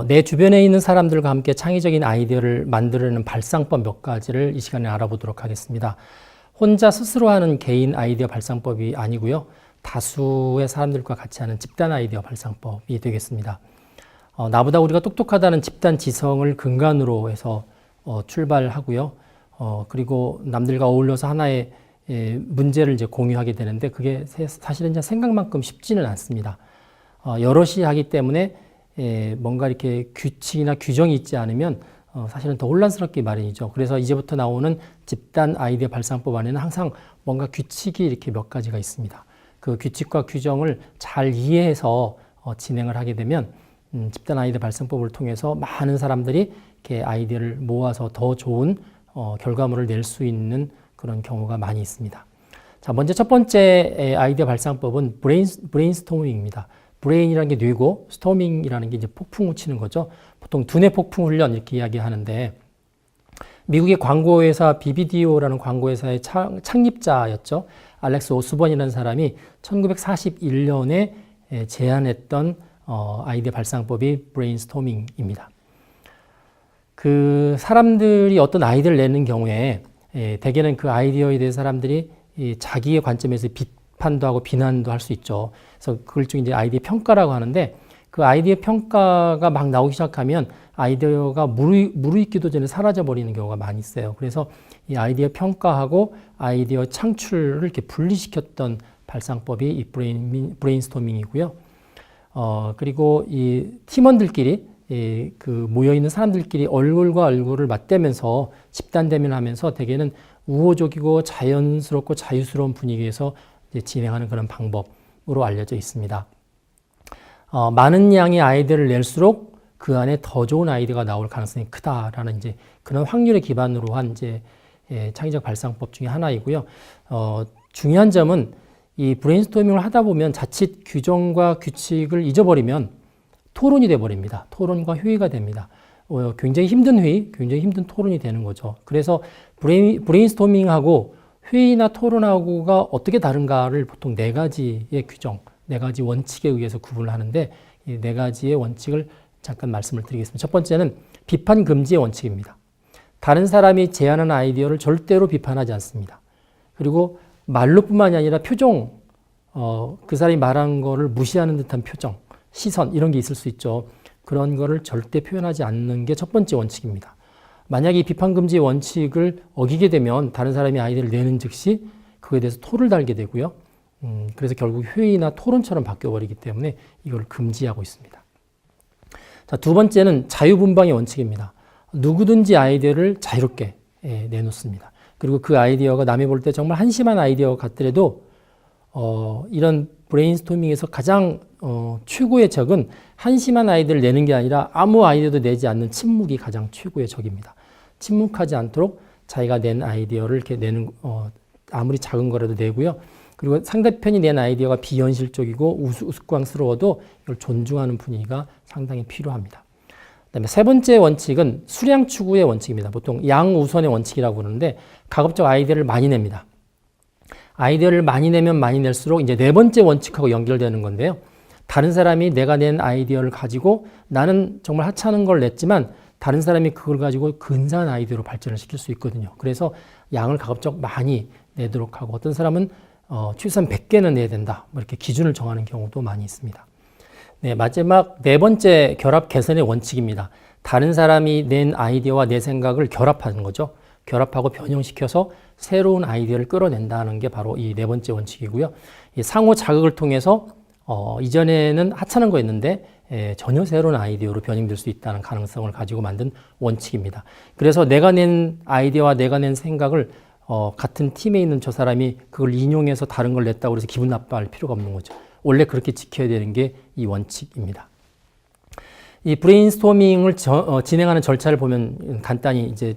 내 주변에 있는 사람들과 함께 창의적인 아이디어를 만들어내는 발상법 몇 가지를 이 시간에 알아보도록 하겠습니다. 혼자 스스로 하는 개인 아이디어 발상법이 아니고요. 다수의 사람들과 같이 하는 집단 아이디어 발상법이 되겠습니다. 나보다 우리가 똑똑하다는 집단 지성을 근간으로 해서 출발하고요. 그리고 남들과 어울려서 하나의 문제를 이제 공유하게 되는데 그게 사실은 이제 생각만큼 쉽지는 않습니다. 여럿이 하기 때문에 뭔가 이렇게 규칙이나 규정이 있지 않으면 사실은 더 혼란스럽기 마련이죠. 그래서 이제부터 나오는 집단 아이디어 발상법 안에는 항상 뭔가 규칙이 이렇게 몇 가지가 있습니다. 그 규칙과 규정을 잘 이해해서 진행을 하게 되면 집단 아이디어 발상법을 통해서 많은 사람들이 이렇게 아이디어를 모아서 더 좋은 결과물을 낼 수 있는 그런 경우가 많이 있습니다. 자, 먼저 첫 번째 아이디어 발상법은 브레인스토밍입니다. 브레인이라는 게 뇌고 스토밍이라는 게 이제 폭풍 치는 거죠. 보통 두뇌 폭풍 훈련 이렇게 이야기하는데 미국의 광고회사 BBDO라는 광고회사의 창립자였죠. 알렉스 오스번이라는 사람이 1941년에 제안했던 아이디어 발상법이 브레인스토밍입니다. 그 사람들이 어떤 아이디어를 내는 경우에 대개는 그 아이디어에 대해 사람들이 자기의 관점에서 비판도 하고 비난도 할 수 있죠. 그래서 그걸 좀 이제 아이디어 평가라고 하는데 그 아이디어 평가가 막 나오기 시작하면 아이디어가 무르익기도 전에 사라져 버리는 경우가 많이 있어요. 그래서 이 아이디어 평가하고 아이디어 창출을 이렇게 분리시켰던 발상법이 이 브레인스토밍이고요. 그리고 이 팀원들끼리 그 모여있는 사람들끼리 얼굴과 얼굴을 맞대면서 집단 대면하면서 대개는 우호적이고 자연스럽고 자유스러운 분위기에서 이제 진행하는 그런 방법으로 알려져 있습니다. 많은 양의 아이디어를 낼수록 그 안에 더 좋은 아이디어가 나올 가능성이 크다라는 이제 그런 확률에 기반으로 한 이제 창의적 발상법 중에 하나이고요. 중요한 점은 이 브레인스토밍을 하다 보면 자칫 규정과 규칙을 잊어버리면 토론이 돼버립니다. 토론과 회의가 됩니다. 굉장히 힘든 회의, 굉장히 힘든 토론이 되는 거죠. 그래서 브레인스토밍하고 회의나 토론하고가 어떻게 다른가를 보통 네 가지의 규정, 네 가지 원칙에 의해서 구분을 하는데 이 네 가지의 원칙을 잠깐 말씀을 드리겠습니다. 첫 번째는 비판 금지의 원칙입니다. 다른 사람이 제안한 아이디어를 절대로 비판하지 않습니다. 그리고 말로뿐만이 아니라 표정, 그 사람이 말한 거를 무시하는 듯한 표정, 시선 이런 게 있을 수 있죠. 그런 거를 절대 표현하지 않는 게 첫 번째 원칙입니다. 만약에 이 비판 금지의 원칙을 어기게 되면 다른 사람이 아이디어를 내는 즉시 그거에 대해서 토를 달게 되고요. 그래서 결국 회의나 토론처럼 바뀌어버리기 때문에 이걸 금지하고 있습니다. 자, 두 번째는 자유분방의 원칙입니다. 누구든지 아이디어를 자유롭게 내놓습니다. 그리고 그 아이디어가 남이 볼 때 정말 한심한 아이디어 같더라도 이런 브레인스토밍에서 가장 최고의 적은 한심한 아이디어를 내는 게 아니라 아무 아이디어도 내지 않는 침묵이 가장 최고의 적입니다. 침묵하지 않도록 자기가 낸 아이디어를 이렇게 내는 아무리 작은 거라도 내고요. 그리고 상대편이 낸 아이디어가 비현실적이고 우스꽝스러워도 이걸 존중하는 분위기가 상당히 필요합니다. 그다음에 세 번째 원칙은 수량 추구의 원칙입니다. 보통 양우선의 원칙이라고 그러는데 가급적 아이디어를 많이 냅니다. 아이디어를 많이 내면 많이 낼수록 이제 네 번째 원칙하고 연결되는 건데요. 다른 사람이 내가 낸 아이디어를 가지고 나는 정말 하찮은 걸 냈지만 다른 사람이 그걸 가지고 근사한 아이디어로 발전을 시킬 수 있거든요. 그래서 양을 가급적 많이 내도록 하고 어떤 사람은 최소한 100개는 내야 된다. 뭐 이렇게 기준을 정하는 경우도 많이 있습니다. 네, 마지막 네 번째 결합 개선의 원칙입니다. 다른 사람이 낸 아이디어와 내 생각을 결합하는 거죠. 결합하고 변형시켜서 새로운 아이디어를 끌어낸다는 게 바로 이 네 번째 원칙이고요. 이 상호 자극을 통해서 이전에는 하찮은 거였는데 전혀 새로운 아이디어로 변형될 수 있다는 가능성을 가지고 만든 원칙입니다. 그래서 내가 낸 아이디어와 내가 낸 생각을 같은 팀에 있는 저 사람이 그걸 인용해서 다른 걸 냈다고 해서 기분 나빠할 필요가 없는 거죠. 원래 그렇게 지켜야 되는 게 이 원칙입니다. 이 브레인스토밍을 진행하는 절차를 보면 간단히 이제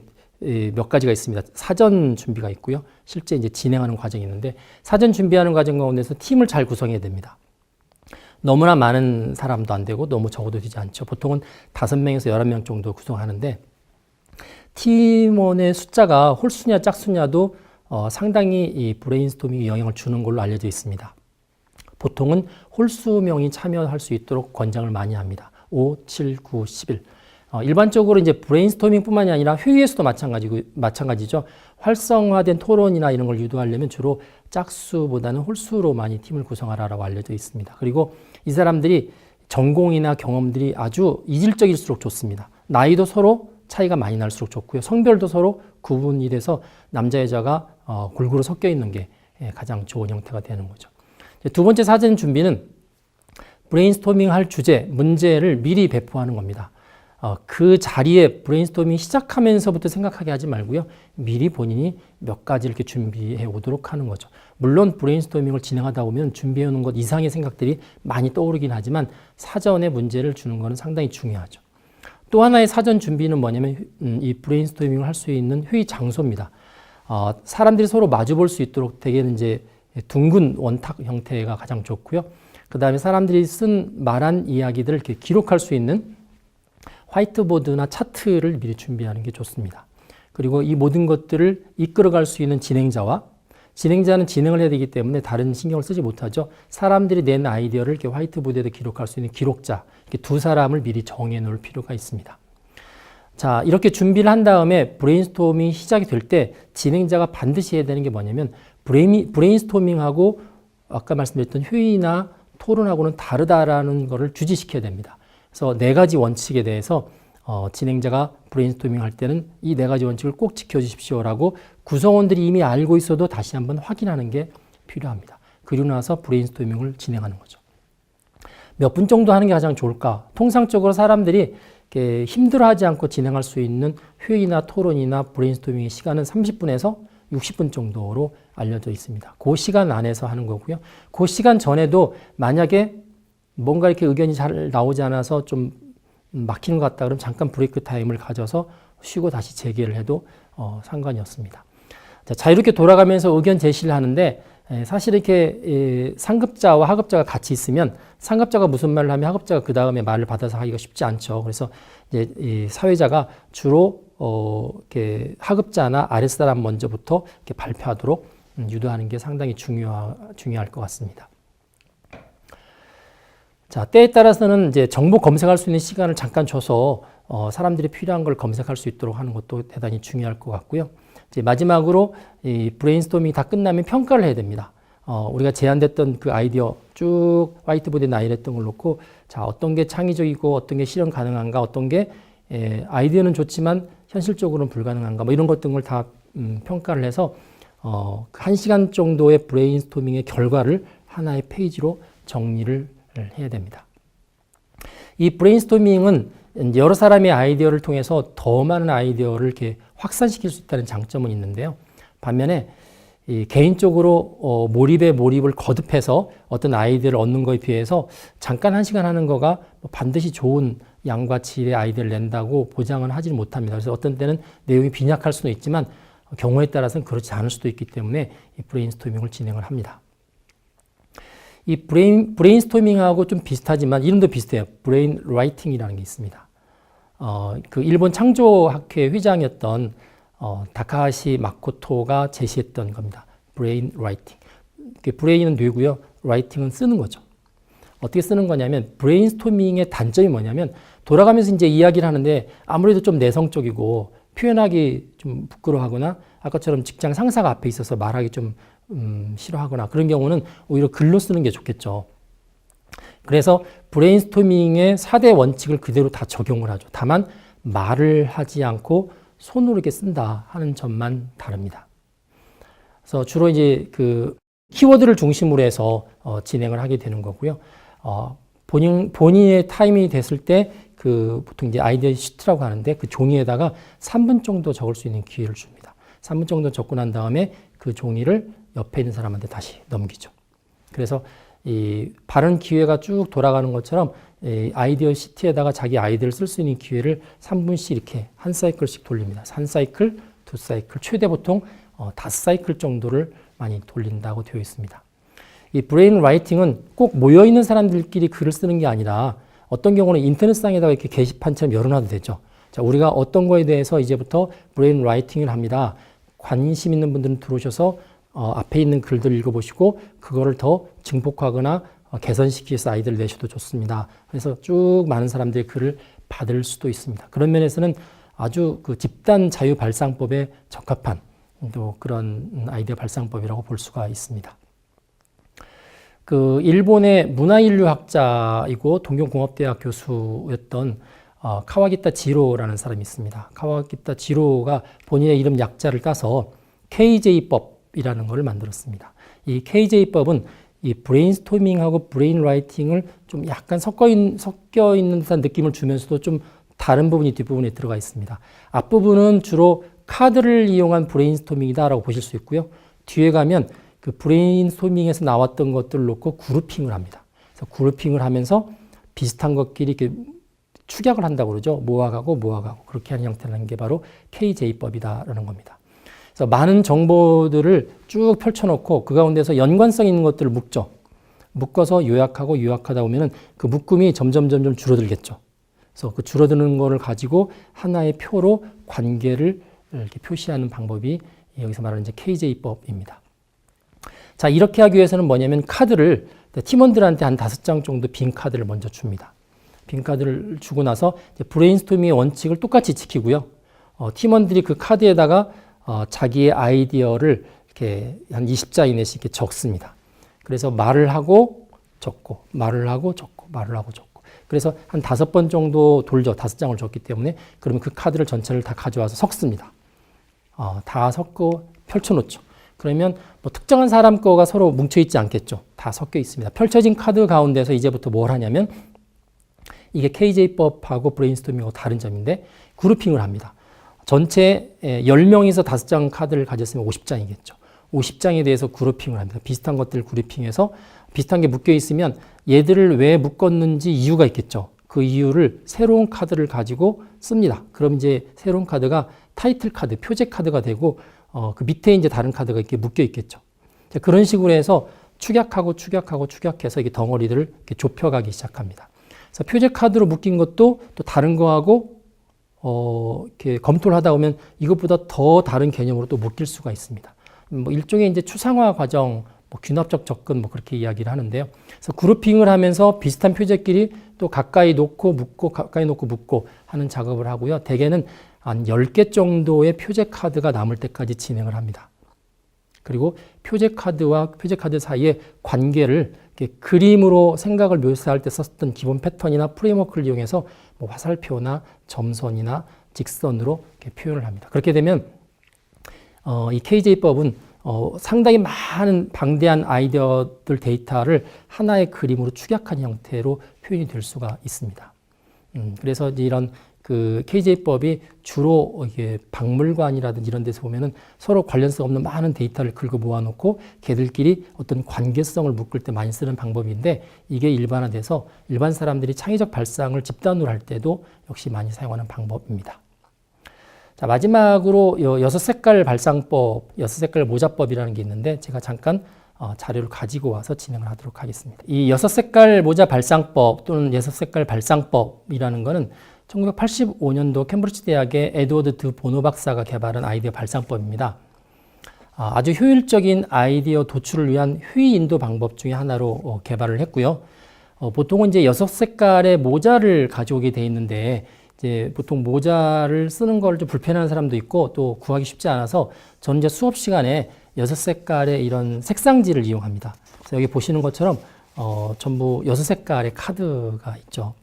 몇 가지가 있습니다. 사전 준비가 있고요. 실제 이제 진행하는 과정이 있는데 사전 준비하는 과정 가운데서 팀을 잘 구성해야 됩니다. 너무나 많은 사람도 안 되고 너무 적어도 되지 않죠. 보통은 5명에서 11명 정도 구성하는데 팀원의 숫자가 홀수냐 짝수냐도 상당히 이 브레인스토밍에 영향을 주는 걸로 알려져 있습니다. 보통은 홀수명이 참여할 수 있도록 권장을 많이 합니다. 5, 7, 9, 11. 일반적으로 이제 브레인스토밍뿐만이 아니라 회의에서도 마찬가지죠. 활성화된 토론이나 이런 걸 유도하려면 주로 짝수보다는 홀수로 많이 팀을 구성하라고 알려져 있습니다. 그리고 이 사람들이 전공이나 경험들이 아주 이질적일수록 좋습니다. 나이도 서로 차이가 많이 날수록 좋고요. 성별도 서로 구분이 돼서 남자, 여자가 골고루 섞여 있는 게 가장 좋은 형태가 되는 거죠. 두 번째 사전 준비는 브레인스토밍 할 주제, 문제를 미리 배포하는 겁니다. 그 자리에 브레인스토밍 시작하면서부터 생각하게 하지 말고요. 미리 본인이 몇 가지 이렇게 준비해 오도록 하는 거죠. 물론 브레인스토밍을 진행하다 보면 준비해 오는 것 이상의 생각들이 많이 떠오르긴 하지만 사전에 문제를 주는 것은 상당히 중요하죠. 또 하나의 사전 준비는 뭐냐면 이 브레인스토밍을 할 수 있는 회의 장소입니다. 사람들이 서로 마주 볼 수 있도록 대개는 이제 둥근 원탁 형태가 가장 좋고요. 그 다음에 사람들이 쓴 말한 이야기들을 이렇게 기록할 수 있는 화이트보드나 차트를 미리 준비하는 게 좋습니다. 그리고 이 모든 것들을 이끌어갈 수 있는 진행자와 진행자는 진행을 해야 되기 때문에 다른 신경을 쓰지 못하죠. 사람들이 낸 아이디어를 이렇게 화이트보드에 기록할 수 있는 기록자, 이렇게 두 사람을 미리 정해 놓을 필요가 있습니다. 자, 이렇게 준비를 한 다음에 브레인스토밍이 시작이 될 때 진행자가 반드시 해야 되는 게 뭐냐면 브레인스토밍하고 아까 말씀드렸던 회의나 토론하고는 다르다라는 것을 주지시켜야 됩니다. 그래서 네 가지 원칙에 대해서 진행자가 브레인스토밍 할 때는 이 네 가지 원칙을 꼭 지켜주십시오라고 구성원들이 이미 알고 있어도 다시 한번 확인하는 게 필요합니다. 그리고 나서 브레인스토밍을 진행하는 거죠. 몇 분 정도 하는 게 가장 좋을까? 통상적으로 사람들이 이렇게 힘들어하지 않고 진행할 수 있는 회의나 토론이나 브레인스토밍의 시간은 30분에서 60분 정도로 알려져 있습니다. 그 시간 안에서 하는 거고요. 그 시간 전에도 만약에 뭔가 이렇게 의견이 잘 나오지 않아서 좀 막히는 것 같다 그러면 잠깐 브레이크 타임을 가져서 쉬고 다시 재개를 해도 상관이 없습니다. 자, 자유롭게 돌아가면서 의견 제시를 하는데 사실 이렇게 상급자와 하급자가 같이 있으면 상급자가 무슨 말을 하면 하급자가 그 다음에 말을 받아서 하기가 쉽지 않죠. 그래서 이제 이 사회자가 주로 이렇게 하급자나 아랫사람 먼저부터 이렇게 발표하도록 유도하는 게 상당히 중요할 것 같습니다. 자, 때에 따라서는 이제 정보 검색할 수 있는 시간을 잠깐 줘서 사람들이 필요한 걸 검색할 수 있도록 하는 것도 대단히 중요할 것 같고요. 이제 마지막으로 이 브레인스토밍이 다 끝나면 평가를 해야 됩니다. 우리가 제안됐던 그 아이디어 쭉 화이트보드에 나열했던 걸 놓고 자, 어떤 게 창의적이고 어떤 게 실현 가능한가, 어떤 게 아이디어는 좋지만 현실적으로는 불가능한가, 뭐 이런 것들을 다 평가를 해서 1시간 정도의 브레인스토밍의 결과를 하나의 페이지로 정리를 해야 됩니다. 이 브레인스토밍은 여러 사람의 아이디어를 통해서 더 많은 아이디어를 이렇게 확산시킬 수 있다는 장점은 있는데요. 반면에 개인적으로 몰입에 몰입을 거듭해서 어떤 아이디어를 얻는 것에 비해서 잠깐 1시간 하는 거가 반드시 좋은 양과 질의 아이디어를 낸다고 보장은 하지 못합니다. 그래서 어떤 때는 내용이 빈약할 수도 있지만 경우에 따라서는 그렇지 않을 수도 있기 때문에 이 브레인스토밍을 진행을 합니다. 이 브레인스토밍하고 좀 비슷하지만 이름도 비슷해요. 브레인 라이팅이라는 게 있습니다. 그 일본 창조학회 회장이었던 다카하시 마코토가 제시했던 겁니다. 브레인 라이팅. 브레인은 뇌고요. 라이팅은 쓰는 거죠. 어떻게 쓰는 거냐면 브레인스토밍의 단점이 뭐냐면 돌아가면서 이제 이야기를 하는데 아무래도 좀 내성적이고 표현하기 좀 부끄러워하거나 아까처럼 직장 상사가 앞에 있어서 말하기 좀 싫어하거나 그런 경우는 오히려 글로 쓰는 게 좋겠죠. 그래서 브레인스토밍의 4대 원칙을 그대로 다 적용을 하죠. 다만 말을 하지 않고 손으로 이렇게 쓴다 하는 점만 다릅니다. 그래서 주로 이제 그 키워드를 중심으로 해서 진행을 하게 되는 거고요. 본인의 타임이 됐을 때 그 보통 이제 아이디어 시트라고 하는데 그 종이에다가 3분 정도 적을 수 있는 기회를 줍니다. 3분 정도 적고 난 다음에 그 종이를 옆에 있는 사람한테 다시 넘기죠. 그래서 이 발언 기회가 쭉 돌아가는 것처럼 이 아이디어 시트에다가 자기 아이디어를 쓸 수 있는 기회를 3분씩 이렇게 한 사이클씩 돌립니다. 한 사이클, 두 사이클, 최대 보통 5사이클 정도를 많이 돌린다고 되어 있습니다. 이 브레인 라이팅은 꼭 모여있는 사람들끼리 글을 쓰는 게 아니라 어떤 경우는 인터넷상에다가 이렇게 게시판처럼 열어놔도 되죠. 자, 우리가 어떤 거에 대해서 이제부터 브레인 라이팅을 합니다. 관심 있는 분들은 들어오셔서 앞에 있는 글들을 읽어보시고 그거를 더 증폭하거나 개선시키기 위해서 아이디어를 내셔도 좋습니다. 그래서 쭉 많은 사람들이 글을 받을 수도 있습니다. 그런 면에서는 아주 그 집단 자유 발상법에 적합한 또 그런 아이디어 발상법이라고 볼 수가 있습니다. 그 일본의 문화인류학자이고 동경공업대학 교수였던 카와기타 지로라는 사람이 있습니다. 카와기타 지로가 본인의 이름 약자를 따서 KJ법이라는 것을 만들었습니다. 이 KJ법은 이 브레인스토밍하고 브레인라이팅을 좀 약간 섞여 있는 듯한 느낌을 주면서도 좀 다른 부분이 뒷부분에 들어가 있습니다. 앞부분은 주로 카드를 이용한 브레인스토밍이다라고 보실 수 있고요. 뒤에 가면 그 브레인스토밍에서 나왔던 것들을 놓고 그룹핑을 합니다. 그래서 그룹핑을 하면서 비슷한 것끼리 이렇게 축약을 한다고 그러죠. 모아가고 그렇게 하는 형태라는 게 바로 KJ법이다라는 겁니다. 그래서 많은 정보들을 쭉 펼쳐놓고 그 가운데서 연관성 있는 것들을 묶죠. 묶어서 요약하다 보면은 그 묶음이 점점 줄어들겠죠. 그래서 그 줄어드는 거를 가지고 하나의 표로 관계를 이렇게 표시하는 방법이 여기서 말하는 이제 KJ법입니다. 자, 이렇게 하기 위해서는 뭐냐면 카드를 팀원들한테 한 5장 정도 빈 카드를 먼저 줍니다. 빈 카드를 주고 나서 이제 브레인스토밍의 원칙을 똑같이 지키고요. 팀원들이 그 카드에다가 자기의 아이디어를 이렇게 한 20자 이내씩 이렇게 적습니다. 그래서 말을 하고 적고, 말을 하고 적고, 말을 하고 적고. 그래서 한 5번 정도 돌죠. 5장을 줬기 때문에. 그러면 그 카드를 전체를 다 가져와서 섞습니다. 다 섞고 펼쳐놓죠. 그러면 뭐 특정한 사람 거가 서로 뭉쳐있지 않겠죠. 다 섞여 있습니다. 펼쳐진 카드 가운데서 이제부터 뭘 하냐면 이게 KJ법하고 브레인스토밍하고 다른 점인데 그룹핑을 합니다. 전체 10명이서 5장 카드를 가졌으면 50장이겠죠. 50장에 대해서 그룹핑을 합니다. 비슷한 것들을 그룹핑해서 비슷한 게 묶여 있으면 얘들을 왜 묶었는지 이유가 있겠죠. 그 이유를 새로운 카드를 가지고 씁니다. 그럼 이제 새로운 카드가 타이틀 카드, 표제 카드가 되고 그 밑에 이제 다른 카드가 이렇게 묶여 있겠죠. 그런 식으로 해서 축약해서 이게 덩어리들을 이렇게 좁혀가기 시작합니다. 그래서 표제 카드로 묶인 것도 또 다른 거하고 이렇게 검토를 하다 보면 이것보다 더 다른 개념으로 또 묶일 수가 있습니다. 뭐 일종의 이제 추상화 과정, 뭐 균합적 접근 뭐 그렇게 이야기를 하는데요. 그래서 그룹핑을 하면서 비슷한 표제끼리 또 가까이 놓고 묶고 하는 작업을 하고요. 대개는 한 10개 정도의 표제 카드가 남을 때까지 진행을 합니다. 그리고 표제 카드와 표제 카드 사이의 관계를 이렇게 그림으로 생각을 묘사할 때 썼던 기본 패턴이나 프레임워크를 이용해서 뭐 화살표나 점선이나 직선으로 이렇게 표현을 합니다. 그렇게 되면 이 KJ법은 상당히 많은 방대한 아이디어들 데이터를 하나의 그림으로 축약한 형태로 표현이 될 수가 있습니다. 그래서 이런 그 KJ법이 주로 이게 박물관이라든지 이런 데서 보면은 서로 관련성 없는 많은 데이터를 긁어 모아놓고 걔들끼리 어떤 관계성을 묶을 때 많이 쓰는 방법인데 이게 일반화돼서 일반 사람들이 창의적 발상을 집단으로 할 때도 역시 많이 사용하는 방법입니다. 자, 마지막으로 6색깔 발상법, 6색깔 모자법이라는 게 있는데 제가 잠깐 자료를 가지고 와서 진행을 하도록 하겠습니다. 이 6색깔 모자 발상법 또는 6색깔 발상법이라는 거는 1985년도 캠브리지 대학의 에드워드 드 보노 박사가 개발한 아이디어 발상법입니다. 아주 효율적인 아이디어 도출을 위한 효의 인도 방법 중에 하나로 개발을 했고요. 보통은 이제 6색깔의 모자를 가져오게 돼 있는데 이제 보통 모자를 쓰는 걸 좀 불편한 사람도 있고 또 구하기 쉽지 않아서 저는 이제 수업 시간에 6색깔의 이런 색상지를 이용합니다. 그래서 여기 보시는 것처럼 전부 6색깔의 카드가 있죠.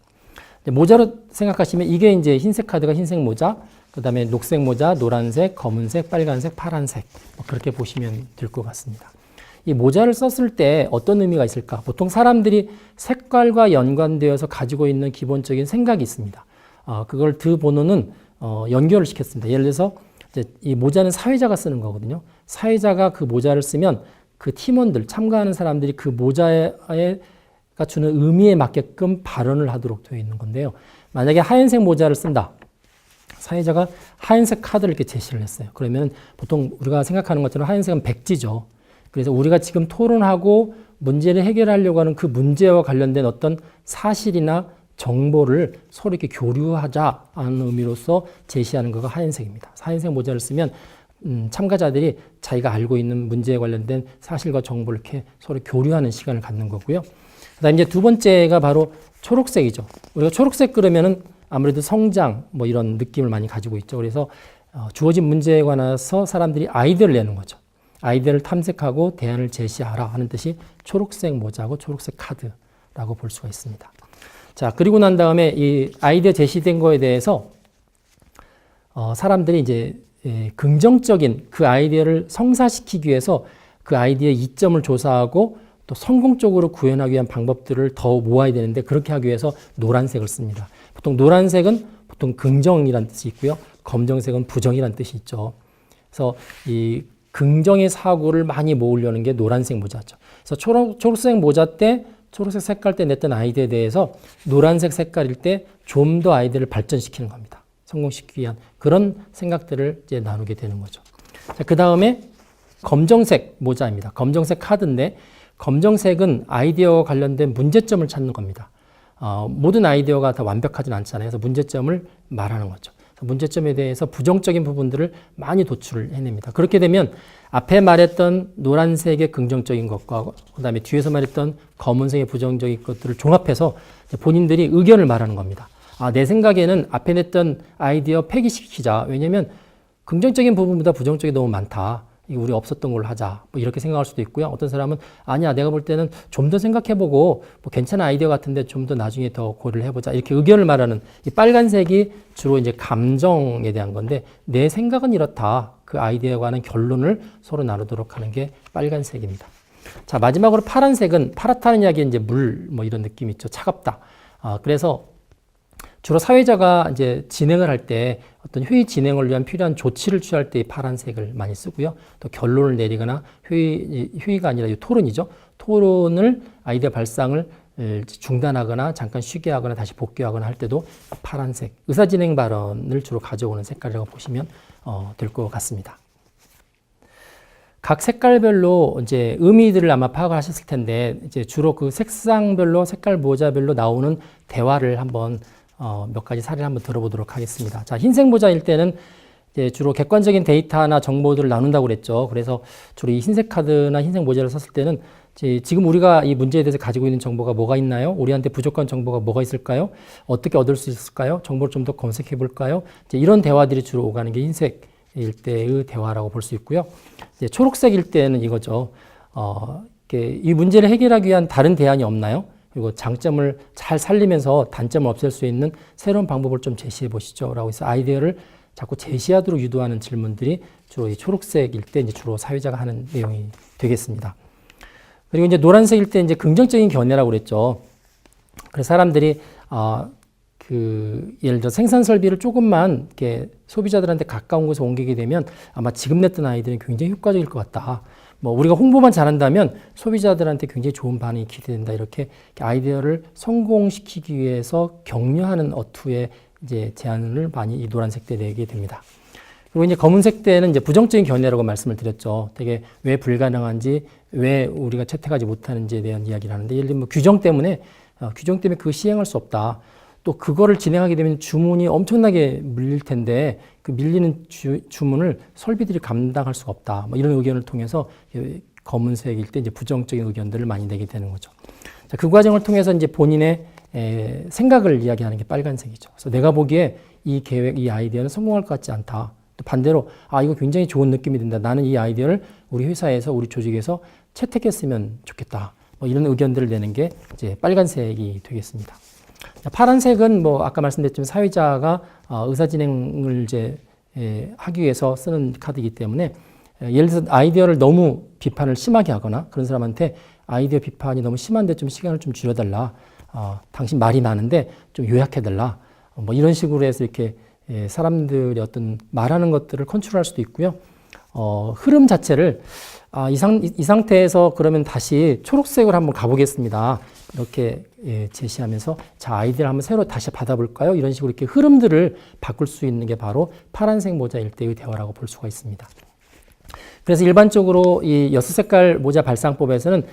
모자로 생각하시면 이게 이제 흰색 카드가 흰색 모자, 그 다음에 녹색 모자, 노란색, 검은색, 빨간색, 파란색 그렇게 보시면 될 것 같습니다. 이 모자를 썼을 때 어떤 의미가 있을까? 보통 사람들이 색깔과 연관되어서 가지고 있는 기본적인 생각이 있습니다. 그걸 드 보노는 연결을 시켰습니다. 예를 들어서 이제 이 모자는 사회자가 쓰는 거거든요. 사회자가 그 모자를 쓰면 그 팀원들, 참가하는 사람들이 그 모자가 주는 의미에 맞게끔 발언을 하도록 되어 있는 건데요. 만약에 하얀색 모자를 쓴다. 사회자가 하얀색 카드를 이렇게 제시를 했어요. 그러면 보통 우리가 생각하는 것처럼 하얀색은 백지죠. 그래서 우리가 지금 토론하고 문제를 해결하려고 하는 그 문제와 관련된 어떤 사실이나 정보를 서로 이렇게 교류하자 하는 의미로서 제시하는 거가 하얀색입니다. 하얀색 모자를 쓰면 참가자들이 자기가 알고 있는 문제에 관련된 사실과 정보를 이렇게 서로 교류하는 시간을 갖는 거고요. 그다음 이제 두 번째가 바로 초록색이죠. 우리가 초록색 그러면은 아무래도 성장 뭐 이런 느낌을 많이 가지고 있죠. 그래서 주어진 문제에 관해서 사람들이 아이디어를 내는 거죠. 아이디어를 탐색하고 대안을 제시하라 하는 뜻이 초록색 모자고 초록색 카드라고 볼 수가 있습니다. 자, 그리고 난 다음에 이 아이디어 제시된 거에 대해서 사람들이 이제 긍정적인 그 아이디어를 성사시키기 위해서 그 아이디어의 이점을 조사하고 또 성공적으로 구현하기 위한 방법들을 더 모아야 되는데 그렇게 하기 위해서 노란색을 씁니다. 보통 노란색은 보통 긍정이라는 뜻이 있고요. 검정색은 부정이라는 뜻이 있죠. 그래서 이 긍정의 사고를 많이 모으려는 게 노란색 모자죠. 그래서 초록색 모자 때 초록색 색깔 때 냈던 아이디어에 대해서 노란색 색깔일 때 좀 더 아이디어를 발전시키는 겁니다. 성공시키기 위한 그런 생각들을 이제 나누게 되는 거죠. 자, 그 다음에 검정색 모자입니다. 검정색 카드인데 검정색은 아이디어와 관련된 문제점을 찾는 겁니다. 모든 아이디어가 다 완벽하진 않잖아요. 그래서 문제점을 말하는 거죠. 문제점에 대해서 부정적인 부분들을 많이 도출을 해냅니다. 그렇게 되면 앞에 말했던 노란색의 긍정적인 것과 그다음에 뒤에서 말했던 검은색의 부정적인 것들을 종합해서 본인들이 의견을 말하는 겁니다. 내 생각에는 앞에 냈던 아이디어 폐기시키자. 왜냐하면 긍정적인 부분보다 부정적이 너무 많다. 이거 우리 없었던 걸로 하자. 뭐 이렇게 생각할 수도 있고요. 어떤 사람은 아니야, 내가 볼 때는 좀 더 생각해보고 뭐 괜찮은 아이디어 같은데 좀 더 나중에 더 고려를 해보자. 이렇게 의견을 말하는 이 빨간색이 주로 이제 감정에 대한 건데 내 생각은 이렇다. 그 아이디어에 관한 결론을 서로 나누도록 하는 게 빨간색입니다. 자, 마지막으로 파란색은 파랗다는 이야기 이제 물 뭐 이런 느낌 있죠. 차갑다. 그래서 주로 사회자가 이제 진행을 할 때 어떤 회의 진행을 위한 필요한 조치를 취할 때 파란색을 많이 쓰고요. 또 결론을 내리거나 회의가 아니라 토론이죠. 토론을 아이디어 발상을 중단하거나 잠깐 쉬게 하거나 다시 복귀하거나 할 때도 파란색, 의사진행 발언을 주로 가져오는 색깔이라고 보시면 될 것 같습니다. 각 색깔별로 이제 의미들을 아마 파악을 하셨을 텐데 이제 주로 그 색상별로 색깔 모자별로 나오는 대화를 한번 몇 가지 사례를 한번 들어보도록 하겠습니다. 자, 흰색 모자일 때는 이제 주로 객관적인 데이터나 정보들을 나눈다고 그랬죠. 그래서 주로 이 흰색 카드나 흰색 모자를 썼을 때는 지금 우리가 이 문제에 대해서 가지고 있는 정보가 뭐가 있나요? 우리한테 부족한 정보가 뭐가 있을까요? 어떻게 얻을 수 있을까요? 정보를 좀 더 검색해 볼까요? 이런 대화들이 주로 오가는 게 흰색일 때의 대화라고 볼 수 있고요. 이제 초록색일 때는 이거죠. 이 문제를 해결하기 위한 다른 대안이 없나요? 그리고 장점을 잘 살리면서 단점을 없앨 수 있는 새로운 방법을 좀 제시해 보시죠. 라고 해서 아이디어를 자꾸 제시하도록 유도하는 질문들이 주로 이 초록색일 때 이제 주로 사회자가 하는 내용이 되겠습니다. 그리고 이제 노란색일 때 이제 긍정적인 견해라고 그랬죠. 그래서 사람들이, 예를 들어 생산 설비를 조금만 이렇게 소비자들한테 가까운 곳에 옮기게 되면 아마 지금 냈던 아이디어는 굉장히 효과적일 것 같다. 뭐 우리가 홍보만 잘한다면 소비자들한테 굉장히 좋은 반응이 기대된다. 이렇게 아이디어를 성공시키기 위해서 격려하는 어투의 이제 제안을 많이 이 노란색 때 내게 됩니다. 그리고 이제 검은색 때는 이제 부정적인 견해라고 말씀을 드렸죠. 되게 왜 불가능한지, 왜 우리가 채택하지 못하는지에 대한 이야기를 하는데 예를 들면 뭐 규정 때문에 그거 시행할 수 없다. 또 그거를 진행하게 되면 주문이 엄청나게 밀릴 텐데 그 밀리는 주문을 설비들이 감당할 수가 없다. 뭐 이런 의견을 통해서 검은색일 때 이제 부정적인 의견들을 많이 내게 되는 거죠. 자, 그 과정을 통해서 이제 본인의 생각을 이야기하는 게 빨간색이죠. 그래서 내가 보기에 이 계획, 이 아이디어는 성공할 것 같지 않다. 또 반대로 이거 굉장히 좋은 느낌이 든다. 나는 이 아이디어를 우리 회사에서, 우리 조직에서 채택했으면 좋겠다. 뭐 이런 의견들을 내는 게 이제 빨간색이 되겠습니다. 파란색은 뭐 아까 말씀드렸지만 사회자가 의사진행을 이제 하기 위해서 쓰는 카드이기 때문에 예를 들어서 아이디어를 너무 비판을 심하게 하거나 그런 사람한테 아이디어 비판이 너무 심한데 좀 시간을 좀 줄여달라. 당신 말이 많은데 좀 요약해달라. 뭐 이런 식으로 해서 이렇게 사람들이 어떤 말하는 것들을 컨트롤할 수도 있고요. 흐름 자체를 이 상태에서 그러면 다시 초록색으로 한번 가보겠습니다. 이렇게 제시하면서 자, 아이디어를 한번 새로 다시 받아볼까요? 이런 식으로 이렇게 흐름들을 바꿀 수 있는 게 바로 파란색 모자일 때의 대화라고 볼 수가 있습니다. 그래서 일반적으로 이 6색깔 모자 발상법에서는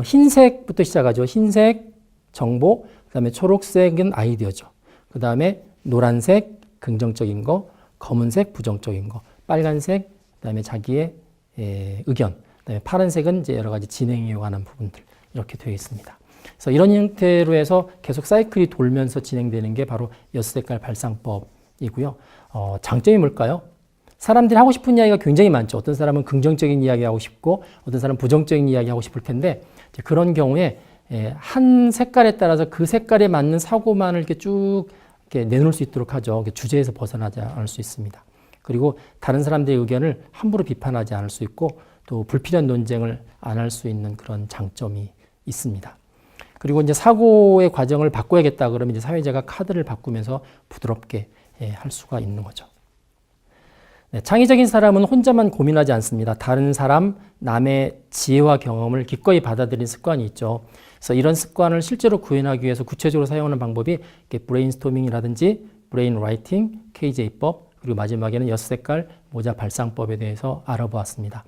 흰색부터 시작하죠. 흰색, 정보, 그 다음에 초록색은 아이디어죠. 그 다음에 노란색, 긍정적인 거, 검은색, 부정적인 거, 빨간색, 그 다음에 자기의 의견, 그 다음에 파란색은 이제 여러 가지 진행에 관한 부분들 이렇게 되어 있습니다. 그래서 이런 형태로 해서 계속 사이클이 돌면서 진행되는 게 바로 여섯 색깔 발상법이고요. 장점이 뭘까요? 사람들이 하고 싶은 이야기가 굉장히 많죠. 어떤 사람은 긍정적인 이야기 하고 싶고 어떤 사람은 부정적인 이야기 하고 싶을 텐데 그런 경우에 한 색깔에 따라서 그 색깔에 맞는 사고만을 이렇게 쭉 이렇게 내놓을 수 있도록 하죠. 주제에서 벗어나지 않을 수 있습니다. 그리고 다른 사람들의 의견을 함부로 비판하지 않을 수 있고 또 불필요한 논쟁을 안 할 수 있는 그런 장점이 있습니다. 그리고 이제 사고의 과정을 바꿔야겠다 그러면 이제 사회자가 카드를 바꾸면서 부드럽게 할 수가 있는 거죠. 네, 창의적인 사람은 혼자만 고민하지 않습니다. 다른 사람, 남의 지혜와 경험을 기꺼이 받아들이는 습관이 있죠. 그래서 이런 습관을 실제로 구현하기 위해서 구체적으로 사용하는 방법이 브레인스토밍이라든지 브레인 라이팅, KJ법, 그리고 마지막에는 여섯 색깔 모자 발상법에 대해서 알아보았습니다.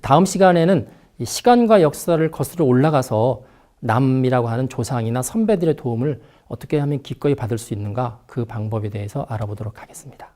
다음 시간에는 이 시간과 역사를 거슬러 올라가서 남이라고 하는 조상이나 선배들의 도움을 어떻게 하면 기꺼이 받을 수 있는가 그 방법에 대해서 알아보도록 하겠습니다.